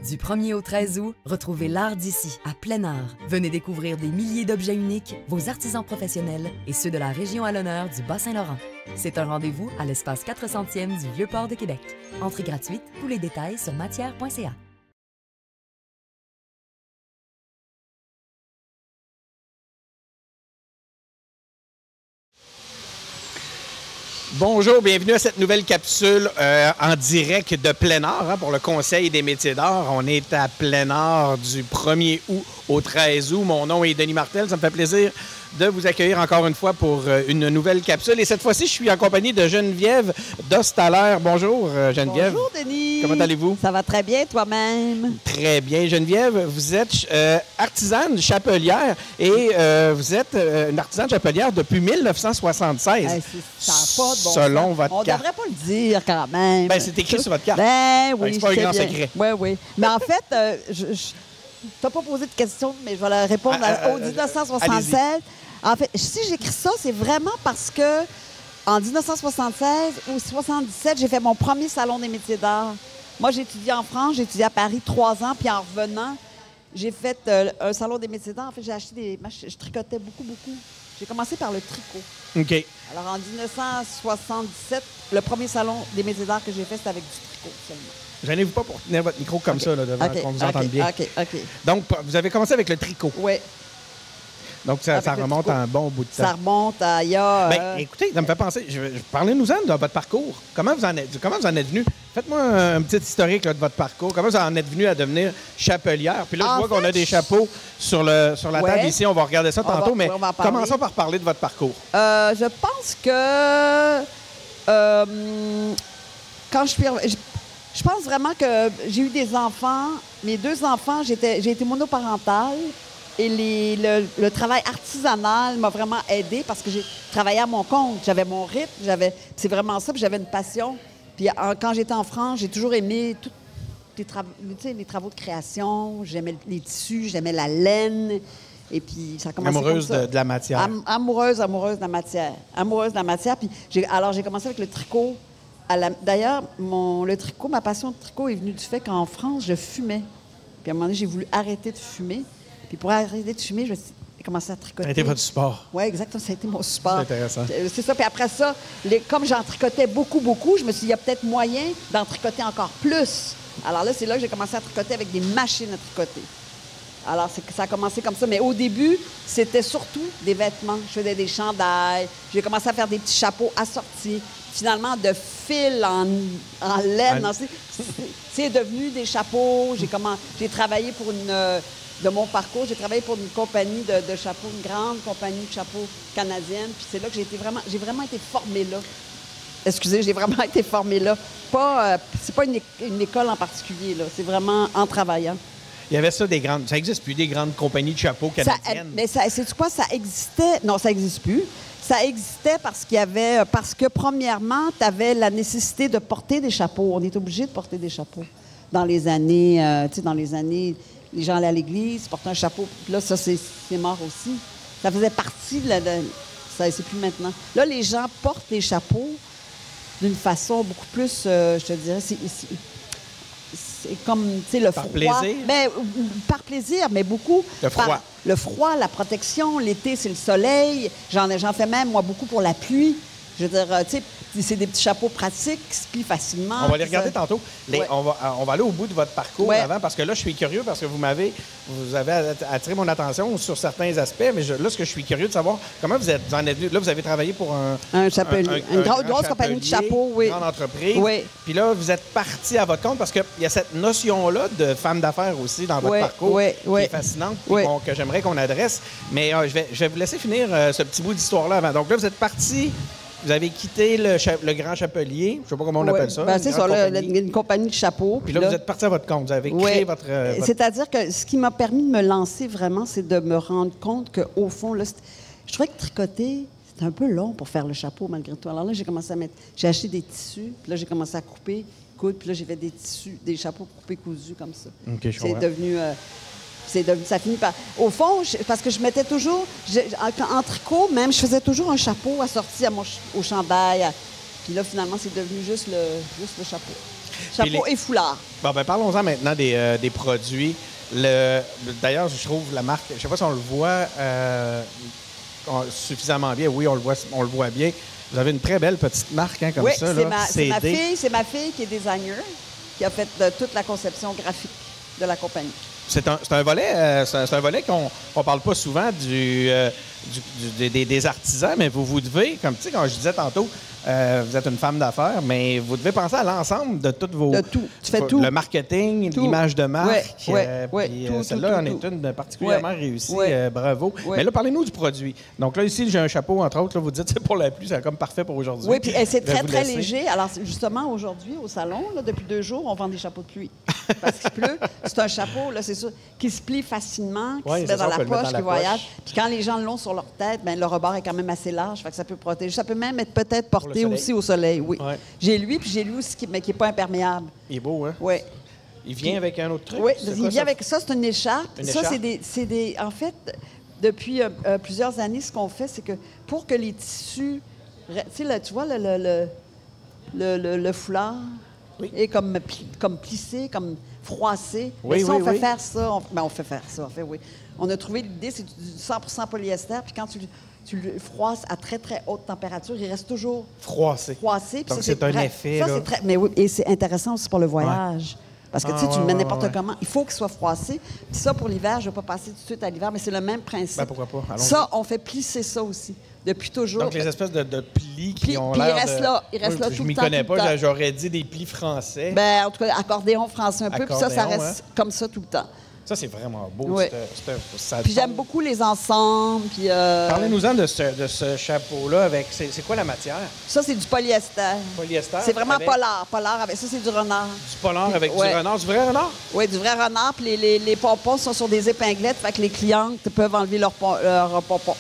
Du 1er au 13 août, retrouvez l'art d'ici, à plein air. Venez découvrir des milliers d'objets uniques, vos artisans professionnels et ceux de la région à l'honneur du Bas-Saint-Laurent. C'est un rendez-vous à l'espace 400e du Vieux-Port de Québec. Entrée gratuite, tous les détails sur matière.ca. Bonjour, bienvenue à cette nouvelle capsule en direct de plein air pour le Conseil des métiers d'art. On est à plein air du 1er août au 13 août. Mon nom est Denis Martel. Ça me fait plaisir de vous accueillir encore une fois pour une nouvelle capsule. Et cette fois-ci, je suis en compagnie de Geneviève Dostalaire. Bonjour, Geneviève. Bonjour, Denis. Comment allez-vous? Ça va très bien, toi-même? Très bien. Geneviève, vous êtes artisane chapelière et vous êtes une artisane chapelière depuis 1976. Ça n'a pas de bon selon sens. votre On carte. devrait pas le dire quand même. Ben, c'est écrit sur votre carte. Ben oui, c'est pas un je sais grand bien. secret. Oui, oui. Mais en fait, je t'as pas posé de question, mais je vais la répondre au 1976. En fait, si j'écris ça, c'est vraiment parce que en 1976 ou 77, j'ai fait mon premier salon des métiers d'art. Moi, j'ai étudié en France, j'ai étudié à Paris 3 ans, puis en revenant, j'ai fait un salon des métiers d'art. En fait, j'ai acheté des machines, je tricotais beaucoup. J'ai commencé par le tricot. OK. Alors, en 1977, le premier salon des métiers d'art que j'ai fait, c'était avec du tricot seulement. Gênez-vous pas pour tenir votre micro comme ça, là, devant, qu'on vous entende bien. OK. Donc, vous avez commencé avec le tricot. Oui. Donc, ça remonte à un bon bout de temps. Ça remonte à il y a... Bien, écoutez, ça me fait penser. Parlez-nous-en de votre parcours. Comment vous en êtes venu? Faites-moi un petit historique là, de votre parcours. Comment vous en êtes venu à devenir chapelière? Puis là, je vois qu'on a des chapeaux sur la table ici. On va regarder ça tantôt, mais commençons par parler de votre parcours. Je pense que... quand je pense vraiment que j'ai eu des enfants. Mes 2 enfants, j'ai été monoparentale. Et le travail artisanal m'a vraiment aidée parce que j'ai travaillé à mon compte. J'avais mon rythme, c'est vraiment ça, puis j'avais une passion. Puis quand j'étais en France, j'ai toujours aimé tous les travaux de création. J'aimais les tissus, j'aimais la laine. Et puis ça a commencé amoureuse comme ça. de la matière. Amoureuse de la matière. Amoureuse de la matière. Puis j'ai commencé avec le tricot. D'ailleurs, le tricot, ma passion de tricot est venue du fait qu'en France, je fumais. Puis à un moment donné, j'ai voulu arrêter de fumer. Puis pour arrêter de fumer, j'ai commencé à tricoter. Ça a été votre support. Oui, exactement. Ça a été mon support. C'est intéressant. C'est ça. Puis après ça, comme j'en tricotais beaucoup, je me suis dit, il y a peut-être moyen d'en tricoter encore plus. Alors là, c'est là que j'ai commencé à tricoter avec des machines à tricoter. Alors, ça a commencé comme ça. Mais au début, c'était surtout des vêtements. Je faisais des chandails. J'ai commencé à faire des petits chapeaux assortis. Finalement, de fil en laine. C'est devenu des chapeaux. J'ai travaillé pour de mon parcours, j'ai travaillé pour une compagnie de chapeaux, une grande compagnie de chapeaux canadienne. Puis c'est là que j'ai vraiment été formée là. Excusez, j'ai vraiment été formée là. C'est pas une école en particulier, là. C'est vraiment en travaillant. Il y avait ça, ça n'existe plus, des grandes compagnies de chapeaux canadiennes. Mais c'est quoi? Ça existait... Non, ça n'existe plus. Ça existait parce que, premièrement, tu avais la nécessité de porter des chapeaux. On est obligé de porter des chapeaux. Dans les années... les gens allaient à l'église, portaient un chapeau. Puis là, ça, c'est mort aussi. Ça faisait partie ça, c'est plus maintenant. Là, les gens portent les chapeaux d'une façon beaucoup plus, je te dirais, c'est comme, tu sais, le froid. Par plaisir? Ben, par plaisir, mais beaucoup. Le froid. Le froid, la protection. L'été, c'est le soleil. J'en fais même, moi, beaucoup pour la pluie. Je veux dire, tu sais, c'est des petits chapeaux pratiques qui se plient facilement. On va les regarder tantôt. Ouais. On va aller au bout de votre parcours avant, parce que là, je suis curieux, parce que vous avez attiré mon attention sur certains aspects, mais là, ce que je suis curieux de savoir, comment vous en êtes venu. Là, vous avez travaillé pour une grosse compagnie de chapeaux, oui. Une grande entreprise. Oui. Puis là, vous êtes parti à votre compte, parce qu'il y a cette notion-là de femme d'affaires aussi dans votre parcours, qui est fascinante, que j'aimerais qu'on adresse. Mais je vais vous laisser finir ce petit bout d'histoire-là avant. Donc là, vous êtes parti... Vous avez quitté le grand chapelier, je ne sais pas comment on appelle ça. Ben, c'est ça, une compagnie de chapeaux. Puis là, vous êtes parti à votre compte, vous avez créé votre... C'est-à-dire que ce qui m'a permis de me lancer vraiment, c'est de me rendre compte qu'au fond, là, je trouvais que tricoter, c'était un peu long pour faire le chapeau malgré tout. Alors là, j'ai acheté des tissus, puis là, j'ai commencé à couper, puis là, j'ai fait des tissus, des chapeaux coupés cousus comme ça. OK, je comprends. Ça finit par... Au fond, parce que je mettais toujours... En tricot, même, je faisais toujours un chapeau assorti au chandail. Puis là, finalement, c'est devenu juste le chapeau. Chapeau et foulard. Bon, ben parlons-en maintenant des produits. D'ailleurs, je trouve la marque, je ne sais pas si on le voit suffisamment bien. Oui, on le voit bien. Vous avez une très belle petite marque hein, comme oui, ça. C'est ma fille qui est designer, qui a fait toute la conception graphique de la compagnie. C'est un volet qu'on ne parle pas souvent des artisans, mais vous devez, comme tu sais, quand je disais tantôt, vous êtes une femme d'affaires, mais vous devez penser à l'ensemble de toutes vos... De tout. Tu fais tout. Le marketing, l'image de marque. Oui, celle-là en est une particulièrement réussie. Bravo. Ouais. Mais là, parlez-nous du produit. Donc là, ici, j'ai un chapeau, entre autres. Là, vous dites c'est pour la pluie, c'est comme parfait pour aujourd'hui. Oui, puis c'est très, très léger. Alors, justement, aujourd'hui, au salon, là, depuis 2 jours, on vend des chapeaux de pluie. Parce qu'il pleut. C'est un chapeau, là, c'est sûr, qui se plie facilement, qui se met dans la poche, qui voyage. Puis quand les gens l'ont sur leur tête, bien, le rebord est quand même assez large, fait que ça peut protéger. Ça peut même être peut-être porté aussi au soleil, oui. Ouais. J'ai lui aussi, mais qui n'est pas imperméable. Il est beau, hein? Oui. Il vient avec un autre truc? Oui, il vient avec ça, c'est une écharpe. C'est des... En fait, depuis plusieurs années, ce qu'on fait, c'est que pour que les tissus... Tu vois, le foulard est comme plissé, comme froissé. Oui, on fait faire ça. On fait faire ça, en fait, oui. On a trouvé l'idée, c'est du 100% polyester, puis quand tu le froisses à très, très haute température, il reste toujours froissé. Donc, c'est un effet, ça, là. Mais oui, et c'est intéressant aussi pour le voyage. Parce que, tu le mets n'importe comment. Il faut qu'il soit froissé. Puis ça, pour l'hiver, je ne vais pas passer tout de suite à l'hiver, mais c'est le même principe. Ben, pourquoi pas? Ça, on fait plisser ça aussi, depuis toujours. Donc, les espèces de plis qui ont l'air il reste là tout le temps. Je m'y connais pas, j'aurais dit des plis français. Ben, en tout cas, accordéon français un peu, puis ça reste comme ça tout le temps. Ça, c'est vraiment beau. Oui. Puis j'aime beaucoup les ensembles. Puis parlez-nous-en de ce chapeau-là. C'est quoi la matière? Ça, c'est du polyester. Polyester? C'est vraiment polar. Polar avec ça, c'est du renard. Du polar avec du renard. Du vrai renard? Oui, du vrai renard. Puis les pompons sont sur des épinglettes, fait que les clientes peuvent enlever leur pompon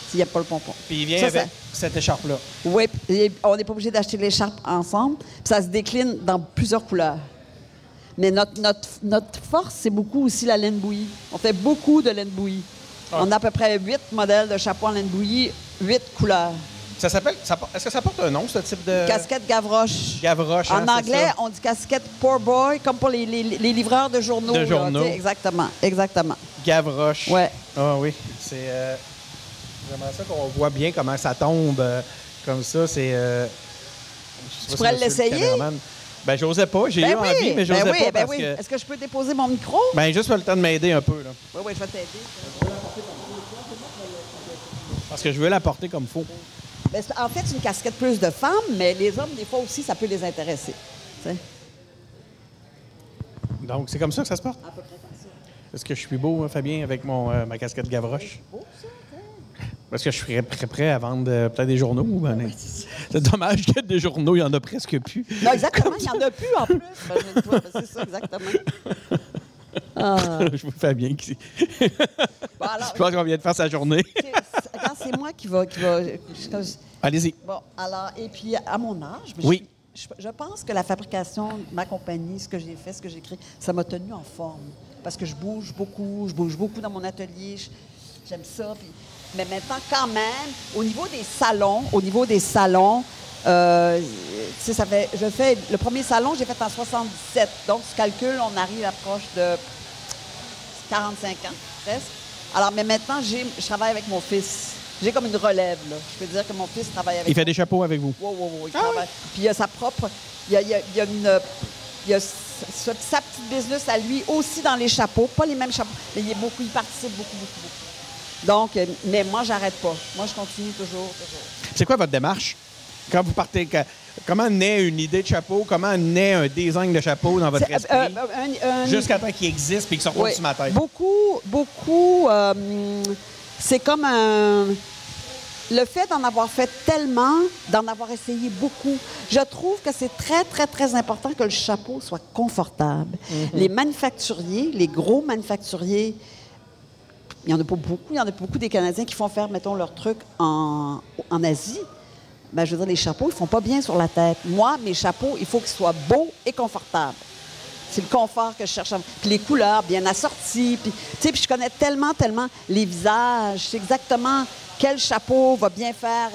s'il n'y a pas le pompon. Puis il vient avec cette écharpe-là. Oui, on n'est pas obligé d'acheter l'écharpe ensemble. Puis ça se décline dans plusieurs couleurs. Mais notre force, c'est beaucoup aussi la laine bouillie. On fait beaucoup de laine bouillie. Ah. On a à peu près 8 modèles de chapeaux en laine bouillie, 8 couleurs. Est-ce que ça porte un nom, ce type de... Casquette Gavroche. Gavroche, en anglais, on dit casquette poor boy, comme pour les livreurs de journaux. De journaux. Exactement. Gavroche. Oui. Ah oui, c'est vraiment ça qu'on voit bien comment ça tombe comme ça. C'est... tu pourrais l'essayer? Ben, j'osais pas. J'ai eu envie, mais j'osais pas parce que... Est-ce que je peux déposer mon micro? Ben, juste pour le temps de m'aider un peu, là. Oui, je vais t'aider. Parce que je veux la porter comme il faut. Ben, en fait, c'est une casquette plus de femmes, mais les hommes, des fois aussi, ça peut les intéresser. T'sais? Donc, c'est comme ça que ça se porte? À peu près comme ça. Est-ce que je suis beau, Fabien, avec ma casquette Gavroche? C'est beau, ça, Parce que je serais prêt à vendre peut-être des journaux. C'est dommage qu'il y ait des journaux, il n'y en a presque plus. Non, exactement, il n'y en a plus en plus. C'est ça, exactement. Je vous fais bien ici. Bon, alors, je pense qu'on vient de faire sa journée. C'est moi qui va... Allez-y. Bon, alors, et puis à mon âge, je pense que la fabrication de ma compagnie, ce que j'ai fait, ce que j'ai créé, ça m'a tenu en forme. Parce que je bouge beaucoup dans mon atelier. J'aime ça. Puis, mais maintenant, quand même, au niveau des salons, je fais le premier salon, j'ai fait en 77. Donc, ce calcul, on arrive proche de 45 ans, presque. Alors, mais maintenant, je travaille avec mon fils. J'ai comme une relève, là. Je peux dire que mon fils travaille avec moi. Il fait des chapeaux avec vous? Oui, il travaille. Oui. Puis il a sa propre... Il y a sa petite business à lui aussi dans les chapeaux. Pas les mêmes chapeaux, mais il participe beaucoup. Donc, mais moi, j'arrête pas. Moi, je continue toujours. C'est quoi votre démarche? Quand vous partez, comment naît une idée de chapeau? Comment naît un design de chapeau dans votre esprit? Jusqu'à temps qu'il existe et qu'il se retrouve sur ma tête. Beaucoup. C'est comme le fait d'en avoir fait tellement, d'en avoir essayé beaucoup. Je trouve que c'est très, très, très important que le chapeau soit confortable. Mm-hmm. Les manufacturiers, les gros manufacturiers, il n'y en a pas beaucoup. Il y en a beaucoup des Canadiens qui font faire, mettons, leurs trucs en Asie. Ben, je veux dire, les chapeaux, ils ne font pas bien sur la tête. Moi, mes chapeaux, il faut qu'ils soient beaux et confortables. C'est le confort que je cherche. Puis les couleurs bien assorties. Puis je connais tellement les visages. Je sais exactement quel chapeau va bien faire.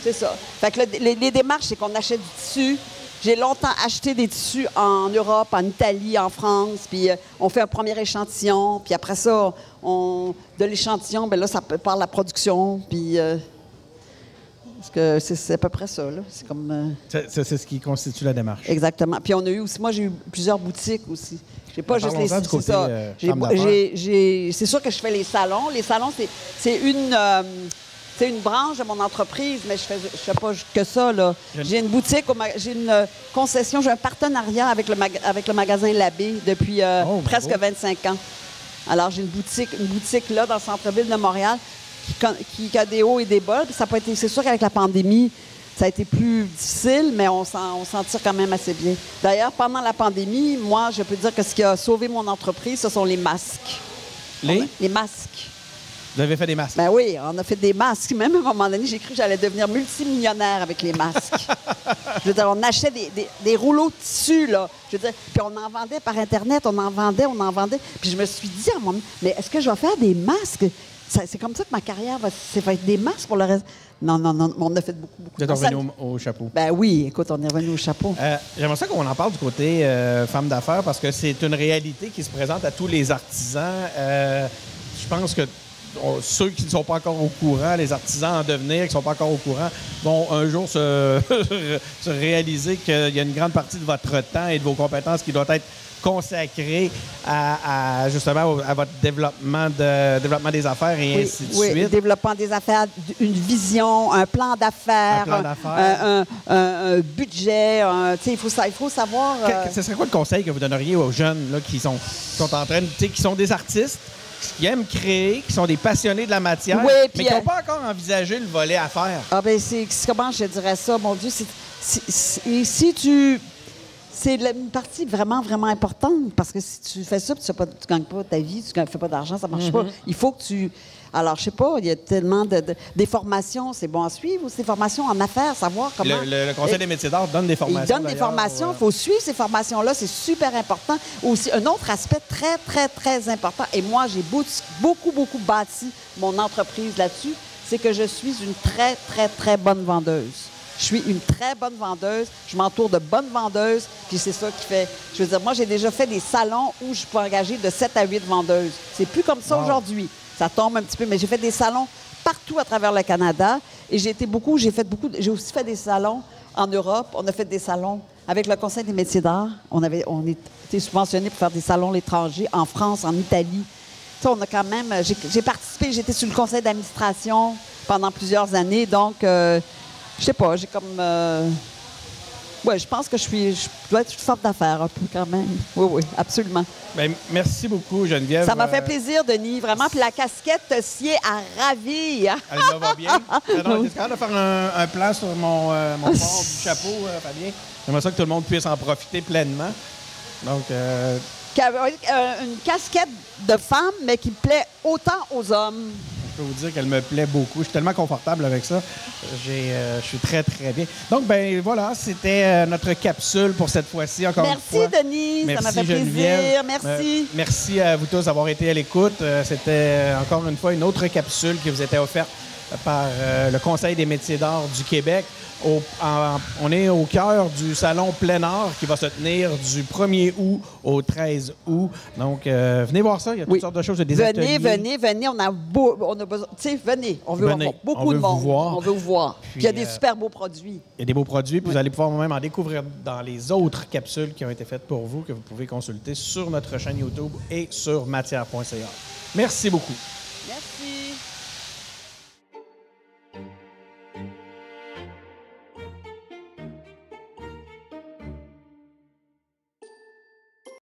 C'est ça. Fait que là, les démarches, c'est qu'on achète du tissu. J'ai longtemps acheté des tissus en Europe, en Italie, en France, puis on fait un premier échantillon, puis après ça, de l'échantillon, bien là, ça part la production, puis... parce que c'est à peu près ça, là. C'est comme... C'est ce qui constitue la démarche. Exactement. Puis on a eu aussi... Moi, j'ai eu plusieurs boutiques aussi. J'ai pas juste les... Du côté, c'est ça. femme d'affaires. C'est sûr que je fais les salons. Les salons, c'est une branche de mon entreprise, mais je fais pas que ça, là. J'ai une boutique, j'ai une concession, j'ai un partenariat avec le magasin Labbé depuis presque 25 ans. Alors, j'ai une boutique là, dans le centre-ville de Montréal, qui a des hauts et des bas. Puis c'est sûr qu'avec la pandémie, ça a été plus difficile, mais on s'en tire quand même assez bien. D'ailleurs, pendant la pandémie, moi, je peux dire que ce qui a sauvé mon entreprise, ce sont les masques. Les masques. Vous avez fait des masques? Ben oui, on a fait des masques. Même à un moment donné, j'ai cru que j'allais devenir multimillionnaire avec les masques. Je veux dire, on achetait des rouleaux de tissu, là. Je veux dire, puis on en vendait par Internet, on en vendait. Puis je me suis dit à un moment, mais est-ce que je vais faire des masques? C'est comme ça que ma carrière va être des masques pour le reste. Non, on a fait beaucoup. Vous êtes revenu au chapeau. Ben oui, écoute, on est revenu au chapeau. J'aimerais ça qu'on en parle du côté femme d'affaires parce que c'est une réalité qui se présente à tous les artisans. Je pense que ceux qui ne sont pas encore au courant, les artisans en devenir qui ne sont pas encore au courant, vont un jour se réaliser qu'il y a une grande partie de votre temps et de vos compétences qui doit être consacrée justement à votre développement des affaires et ainsi de suite. Oui, développement des affaires, une vision, un plan d'affaires, un budget. Il faut savoir... Ce serait quoi le conseil que vous donneriez aux jeunes là, qui sont en train de... qui sont des artistes, qui aiment créer, qui sont des passionnés de la matière, mais qui n'ont pas encore envisagé le volet affaires? Ah ben comment je dirais ça, mon Dieu, c'est une partie vraiment, vraiment importante, parce que si tu fais ça, tu ne gagnes pas ta vie, tu ne fais pas d'argent, ça ne marche pas. Il faut que tu... Alors, je sais pas, il y a tellement des formations, c'est bon à suivre, ou des formations en affaires, savoir comment... Le Conseil des métiers d'art donne des formations. Il donne des formations, il faut suivre ces formations-là, c'est super important. Aussi, un autre aspect très, très, très important, et moi, j'ai beaucoup, beaucoup bâti mon entreprise là-dessus, c'est que je suis une très, très, très bonne vendeuse. Je suis une très bonne vendeuse. Je m'entoure de bonnes vendeuses. Puis c'est ça qui fait... Je veux dire, moi, j'ai déjà fait des salons où je peux engager de 7 à 8 vendeuses. C'est plus comme ça aujourd'hui. Ça tombe un petit peu. Mais j'ai fait des salons partout à travers le Canada. Et j'ai aussi fait des salons en Europe. On a fait des salons avec le Conseil des métiers d'art. On était subventionnés pour faire des salons à l'étranger, en France, en Italie. Ça, on a quand même... J'ai participé, j'étais sur le conseil d'administration pendant plusieurs années. Donc... je sais pas, j'ai comme... Oui, je pense que je dois être une forme d'affaires un peu quand même. Oui, absolument. Bien, merci beaucoup, Geneviève. Ça m'a fait plaisir, Denis, vraiment. Puis la casquette te sied à ravir. Elle me va bien. Alors, est-ce capable de faire un plan sur mon port du chapeau, Fabien? J'aimerais ça que tout le monde puisse en profiter pleinement. Donc... une casquette de femme, mais qui plaît autant aux hommes. Je peux vous dire qu'elle me plaît beaucoup. Je suis tellement confortable avec ça. Je suis très, très bien. Donc, ben voilà, c'était notre capsule pour cette fois-ci, encore une fois. Merci, Denis. Merci, ça m'a fait Geneviève. plaisir. Merci. Merci à vous tous d'avoir été à l'écoute. C'était, encore une fois, une autre capsule qui vous était offerte par le Conseil des métiers d'art du Québec. On est au cœur du salon plein art qui va se tenir du 1er août au 13 août. Donc, venez voir ça. Il y a toutes sortes de choses, des ateliers. Venez. On a besoin... Tu sais, venez. On veut avoir beaucoup de monde. On veut vous voir. Puis il y a des super beaux produits. Il y a des beaux produits. Puis vous allez pouvoir même en découvrir dans les autres capsules qui ont été faites pour vous, que vous pouvez consulter sur notre chaîne YouTube et sur matière.ca. Merci beaucoup.